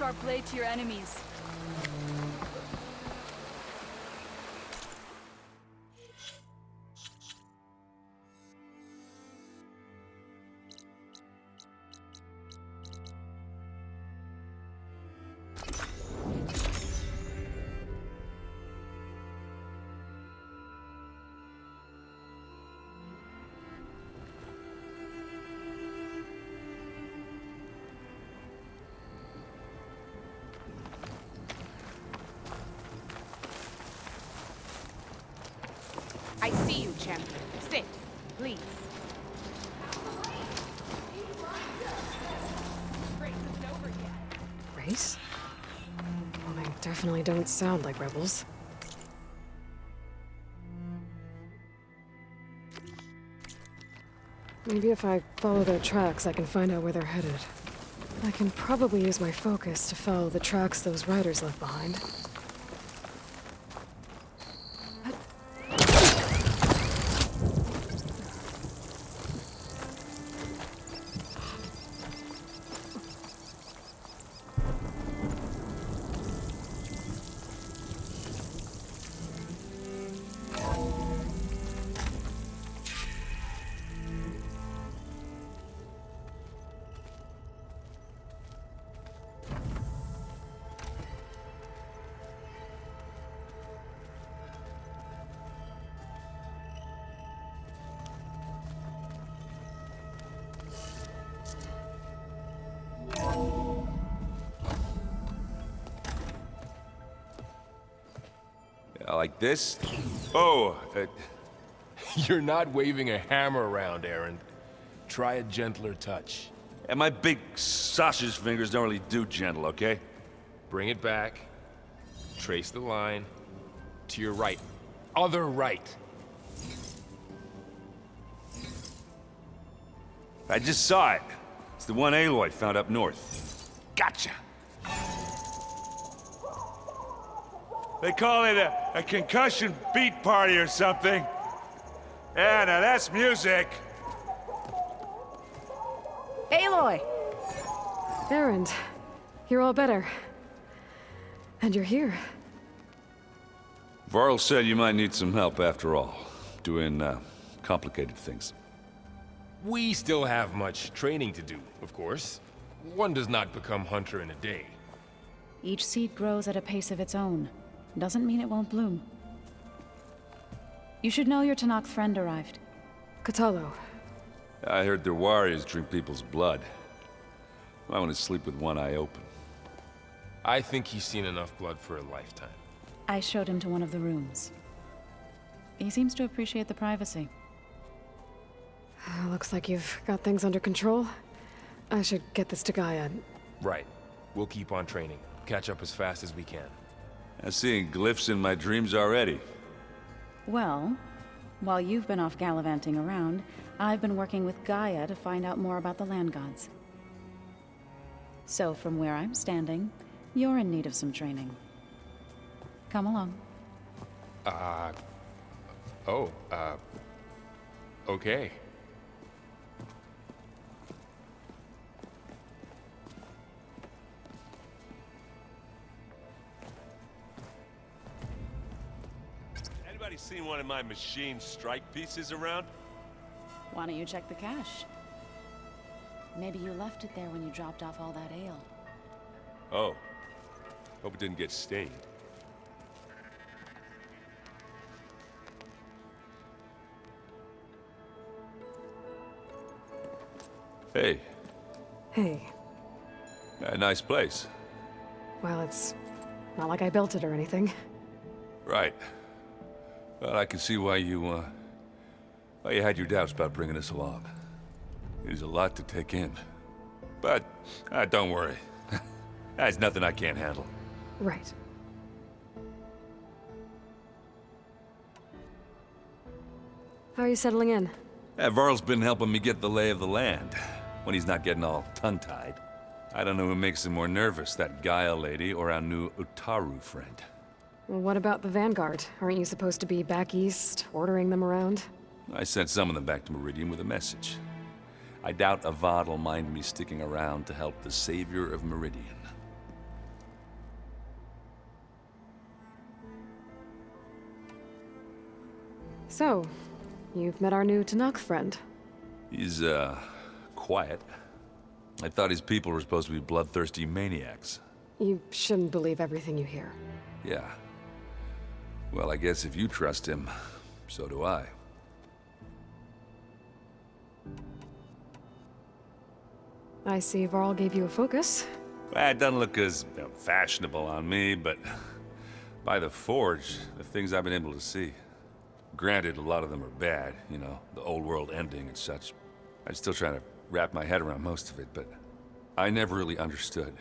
sharp blade to your enemies. I see you, champion. Sit, please. Race? Well, they definitely don't sound like rebels. Maybe if I follow their tracks, I can find out where they're headed. I can probably use my focus to follow the tracks those riders left behind. Like this? Oh, you're not waving a hammer around, Aaron. Try a gentler touch. And my big sausage fingers don't really do gentle, okay? Bring it back. Trace the line. To your right. Other right. I just saw it. It's the one Aloy found up north. Gotcha! They call it a concussion beat party or something. Yeah, now that's music. Aloy! Erend, you're all better. And you're here. Varl said you might need some help after all, doing complicated things. We still have much training to do, of course. One does not become hunter in a day. Each seed grows at a pace of its own. Doesn't mean it won't bloom. You should know your Tenakth friend arrived. Kotallo. I heard their warriors drink people's blood. I want to sleep with one eye open. I think he's seen enough blood for a lifetime. I showed him to one of the rooms. He seems to appreciate the privacy. Looks like you've got things under control. I should get this to Gaia. Right. We'll keep on training. Catch up as fast as we can. I'm seeing glyphs in my dreams already. Well, while you've been off gallivanting around, I've been working with Gaia to find out more about the land gods. So from where I'm standing, you're in need of some training. Come along. Okay. Anybody seen one of my machine strike pieces around? Why don't you check the cache? Maybe you left it there when you dropped off all that ale. Oh. Hope it didn't get stained. Hey. Hey. A nice place. Well, it's not like I built it or anything. Right. Well, I can see why you had your doubts about bringing us along. It is a lot to take in. But, don't worry. There's nothing I can't handle. Right. How are you settling in? Varl's been helping me get the lay of the land, when he's not getting all tongue-tied. I don't know who makes him more nervous, that Gaia lady or our new Utaru friend. Well, what about the Vanguard? Aren't you supposed to be back east, ordering them around? I sent some of them back to Meridian with a message. I doubt Avad will mind me sticking around to help the savior of Meridian. So, you've met our new Tanakh friend. He's, quiet. I thought his people were supposed to be bloodthirsty maniacs. You shouldn't believe everything you hear. Yeah. Well, I guess if you trust him, so do I. I see Varl gave you a focus. Well, it doesn't look as fashionable on me, but by the Forge, the things I've been able to see. Granted, a lot of them are bad, you know, the old world ending and such. I'm still trying to wrap my head around most of it, but I never really understood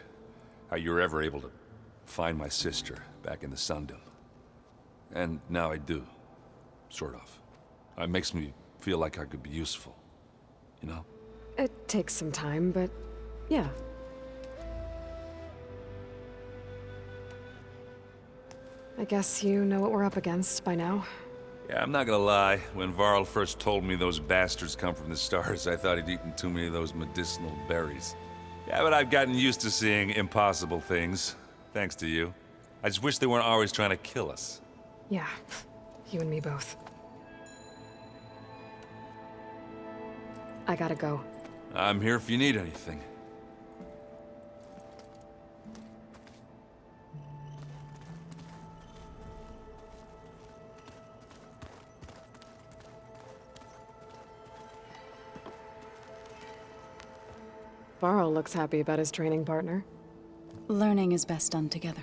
how you were ever able to find my sister back in the Sundom. And now I do, sort of. It makes me feel like I could be useful, you know? It takes some time, but yeah. I guess you know what we're up against by now. Yeah, I'm not gonna lie. When Varl first told me those bastards come from the stars, I thought he'd eaten too many of those medicinal berries. Yeah, but I've gotten used to seeing impossible things, thanks to you. I just wish they weren't always trying to kill us. Yeah, you and me both. I gotta go. I'm here if you need anything. Varl looks happy about his training partner. Learning is best done together.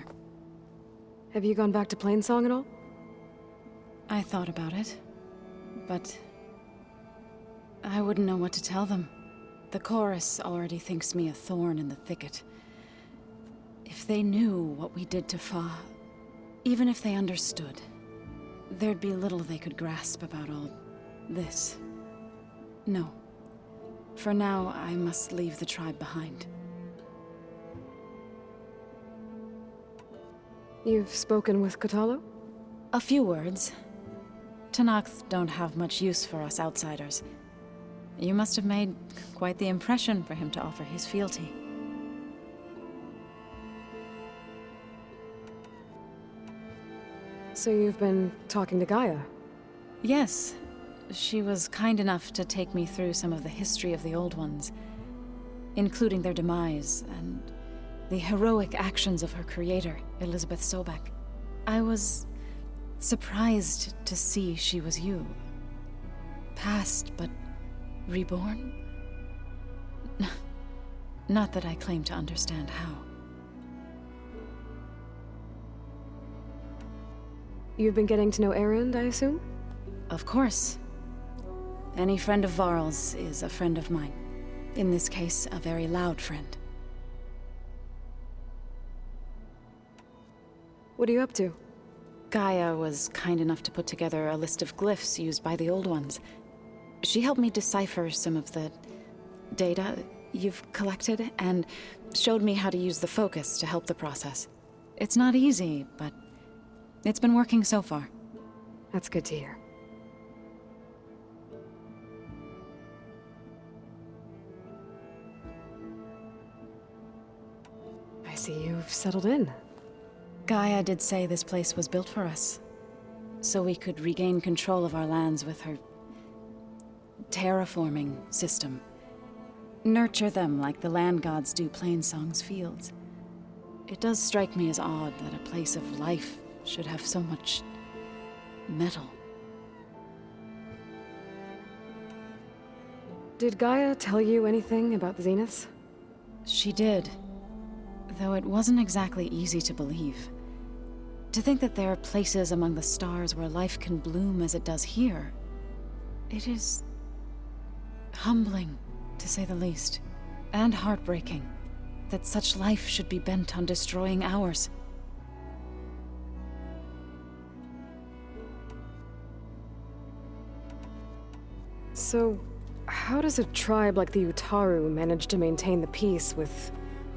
Have you gone back to Plainsong at all? I thought about it, but I wouldn't know what to tell them. The chorus already thinks me a thorn in the thicket. If they knew what we did to Fa, even if they understood, there'd be little they could grasp about all this. No. For now, I must leave the tribe behind. You've spoken with Kotallo? A few words. Tenakth don't have much use for us outsiders. You must have made quite the impression for him to offer his fealty. So you've been talking to Gaia? Yes. She was kind enough to take me through some of the history of the Old Ones, including their demise and the heroic actions of her creator, Elizabeth Sobek. I was surprised to see she was you. Past, but reborn? Not that I claim to understand how. You've been getting to know Erend, I assume? Of course. Any friend of Varl's is a friend of mine. In this case, a very loud friend. What are you up to? Gaia was kind enough to put together a list of glyphs used by the Old Ones. She helped me decipher some of the data you've collected, and showed me how to use the focus to help the process. It's not easy, but it's been working so far. That's good to hear. I see you've settled in. Gaia did say this place was built for us, so we could regain control of our lands with her terraforming system. Nurture them like the land gods do Plainsong's fields. It does strike me as odd that a place of life should have so much metal. Did Gaia tell you anything about the Zeniths? She did, though it wasn't exactly easy to believe. To think that there are places among the stars where life can bloom as it does here, it is humbling, to say the least, and heartbreaking that such life should be bent on destroying ours. So, how does a tribe like the Utaru manage to maintain the peace with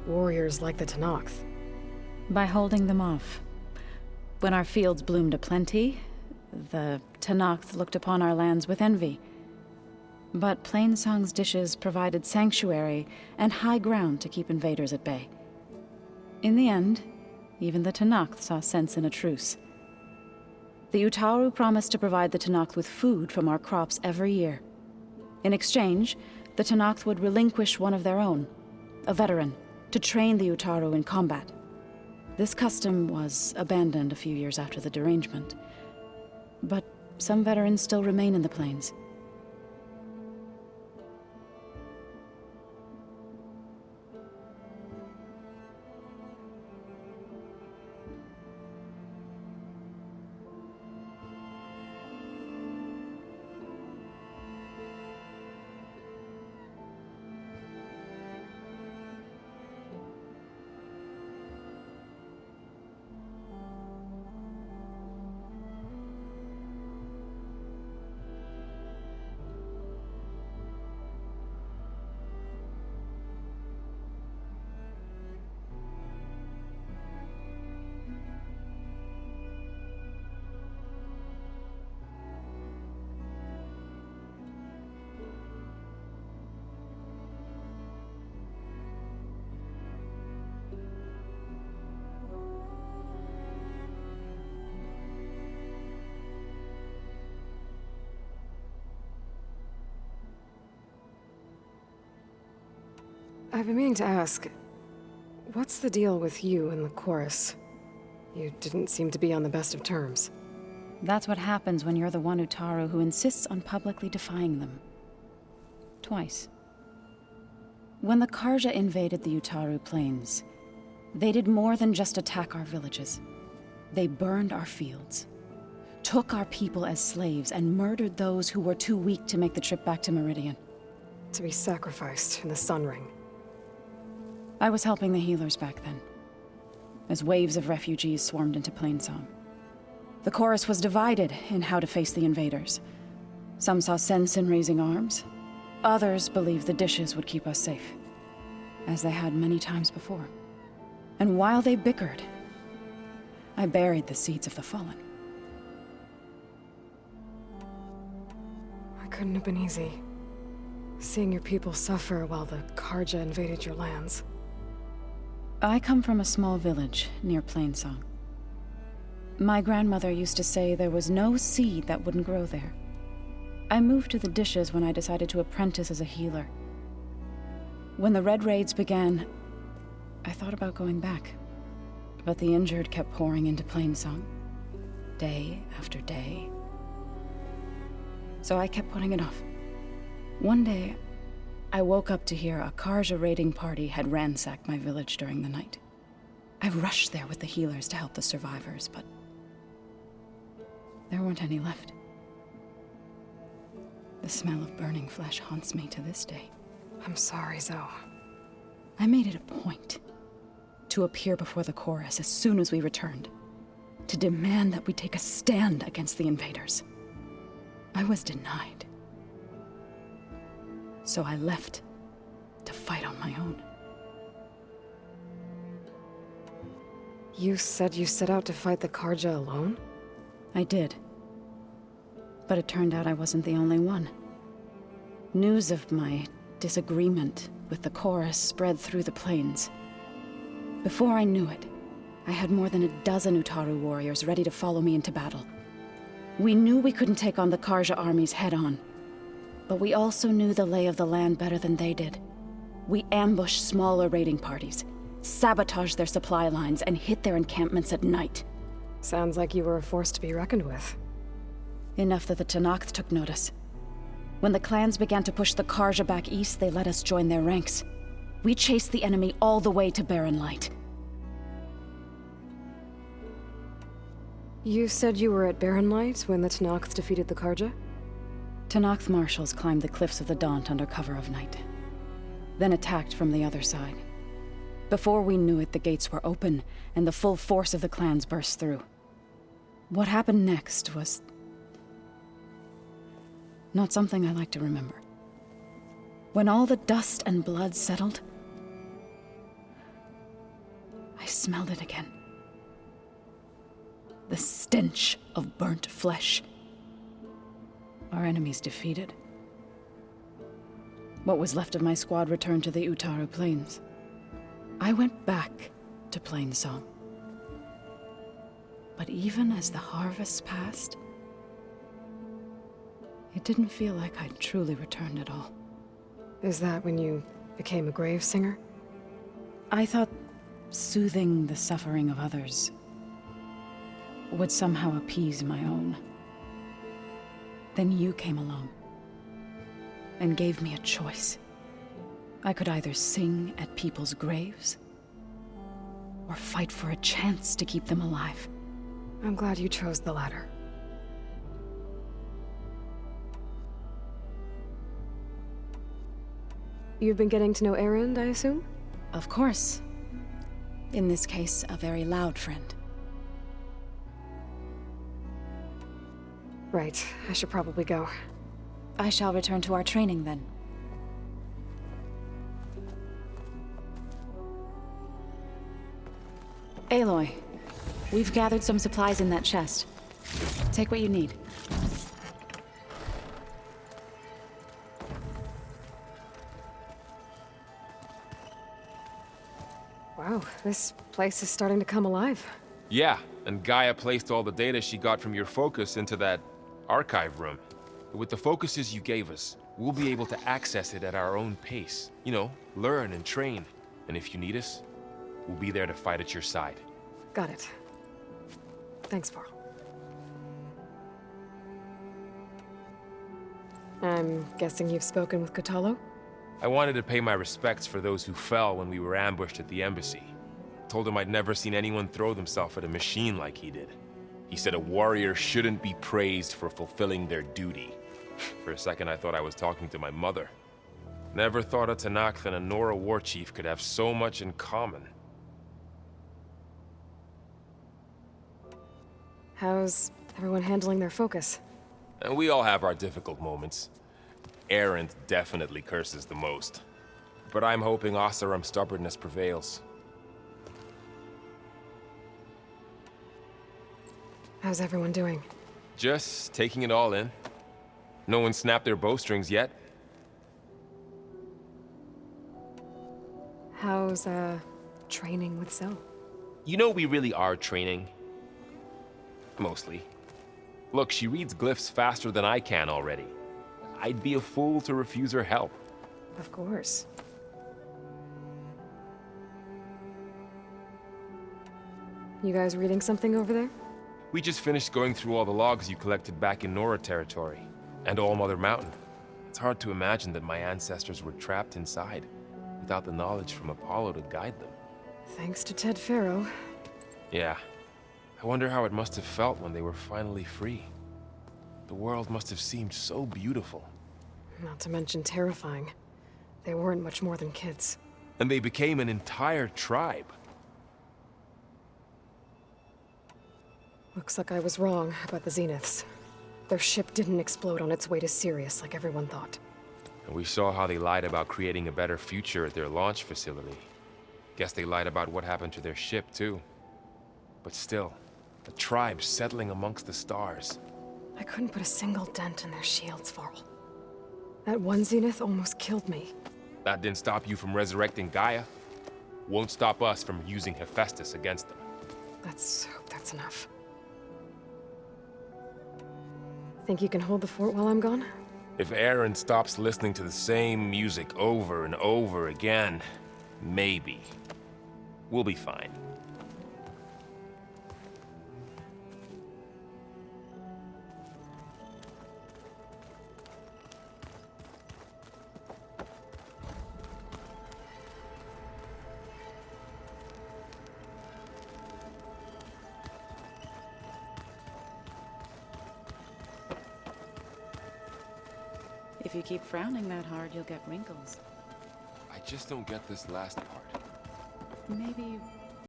warriors like the Tenakth? By holding them off. When our fields bloomed aplenty, the Tenakth looked upon our lands with envy. But Plainsong's dishes provided sanctuary and high ground to keep invaders at bay. In the end, even the Tenakth saw sense in a truce. The Utaru promised to provide the Tenakth with food from our crops every year. In exchange, the Tenakth would relinquish one of their own, a veteran, to train the Utaru in combat. This custom was abandoned a few years after the derangement, but some veterans still remain in the plains. I've been meaning to ask, what's the deal with you and the chorus? You didn't seem to be on the best of terms. That's what happens when you're the one Utaru who insists on publicly defying them. Twice. When the Carja invaded the Utaru plains, they did more than just attack our villages. They burned our fields, took our people as slaves, and murdered those who were too weak to make the trip back to Meridian. To be sacrificed in the Sun Ring. I was helping the healers back then, as waves of refugees swarmed into Plainsong. The chorus was divided in how to face the invaders. Some saw sense in raising arms. Others believed the dishes would keep us safe, as they had many times before. And while they bickered, I buried the seeds of the fallen. It couldn't have been easy. Seeing your people suffer while the Carja invaded your lands. I come from a small village near Plainsong. My grandmother used to say there was no seed that wouldn't grow there. I moved to the dishes when I decided to apprentice as a healer. When the Red Raids began, I thought about going back. But the injured kept pouring into Plainsong, day after day. So I kept putting it off. One day, I woke up to hear a Carja raiding party had ransacked my village during the night. I rushed there with the healers to help the survivors, but there weren't any left. The smell of burning flesh haunts me to this day. I'm sorry, Zoe. I made it a point to appear before the chorus as soon as we returned, to demand that we take a stand against the invaders. I was denied. So I left to fight on my own. You said you set out to fight the Carja alone? I did. But it turned out I wasn't the only one. News of my disagreement with the chorus spread through the plains. Before I knew it, I had more than a dozen Utaru warriors ready to follow me into battle. We knew we couldn't take on the Carja armies head-on, but we also knew the lay of the land better than they did. We ambushed smaller raiding parties, sabotaged their supply lines, and hit their encampments at night. Sounds like you were a force to be reckoned with. Enough that the Tenakth took notice. When the clans began to push the Carja back east, they let us join their ranks. We chased the enemy all the way to Barren Light. You said you were at Barren Light when the Tenakth defeated the Carja? Tenakth marshals climbed the cliffs of the Daunt under cover of night, then attacked from the other side. Before we knew it, the gates were open, and the full force of the clans burst through. What happened next was not something I like to remember. When all the dust and blood settled, I smelled it again. The stench of burnt flesh. Our enemies defeated. What was left of my squad returned to the Utaru Plains. I went back to Plainsong. But even as the harvest passed, it didn't feel like I'd truly returned at all. Is that when you became a grave singer? I thought soothing the suffering of others would somehow appease my own. Then you came along and gave me a choice. I could either sing at people's graves or fight for a chance to keep them alive. I'm glad you chose the latter. You've been getting to know Erend, I assume? Of course. In this case, a very loud friend. Right, I should probably go. I shall return to our training then. Aloy, we've gathered some supplies in that chest. Take what you need. Wow, this place is starting to come alive. Yeah, and Gaia placed all the data she got from your focus into that archive room. With the focuses you gave us, we'll be able to access it at our own pace. You know, learn and train. And if you need us, we'll be there to fight at your side. Got it. Thanks, Varl. I'm guessing you've spoken with Kotallo? I wanted to pay my respects for those who fell when we were ambushed at the embassy. Told him I'd never seen anyone throw themselves at a machine like he did. He said a warrior shouldn't be praised for fulfilling their duty. For a second, I thought I was talking to my mother. Never thought a Tenakth and a Nora war chief could have so much in common. How's everyone handling their focus? And we all have our difficult moments. Erend definitely curses the most. But I'm hoping Oseram's stubbornness prevails. How's everyone doing? Just taking it all in. No one snapped their bowstrings yet. How's, training with Zoe? You know we really are training. Mostly. Look, she reads glyphs faster than I can already. I'd be a fool to refuse her help. Of course. You guys reading something over there? We just finished going through all the logs you collected back in Nora territory, and All Mother Mountain. It's hard to imagine that my ancestors were trapped inside, without the knowledge from Apollo to guide them. Thanks to Ted Faro. Yeah. I wonder how it must have felt when they were finally free. The world must have seemed so beautiful. Not to mention terrifying. They weren't much more than kids. And they became an entire tribe. Looks like I was wrong about the Zeniths. Their ship didn't explode on its way to Sirius like everyone thought. And we saw how they lied about creating a better future at their launch facility. Guess they lied about what happened to their ship, too. But still, a tribe settling amongst the stars. I couldn't put a single dent in their shields, Varl. That one Zenith almost killed me. That didn't stop you from resurrecting Gaia. Won't stop us from using Hephaestus against them. Let's hope that's enough. Think you can hold the fort while I'm gone? If Erend stops listening to the same music over and over again, maybe. We'll be fine. If you keep frowning that hard, you'll get wrinkles. I just don't get this last part. Maybe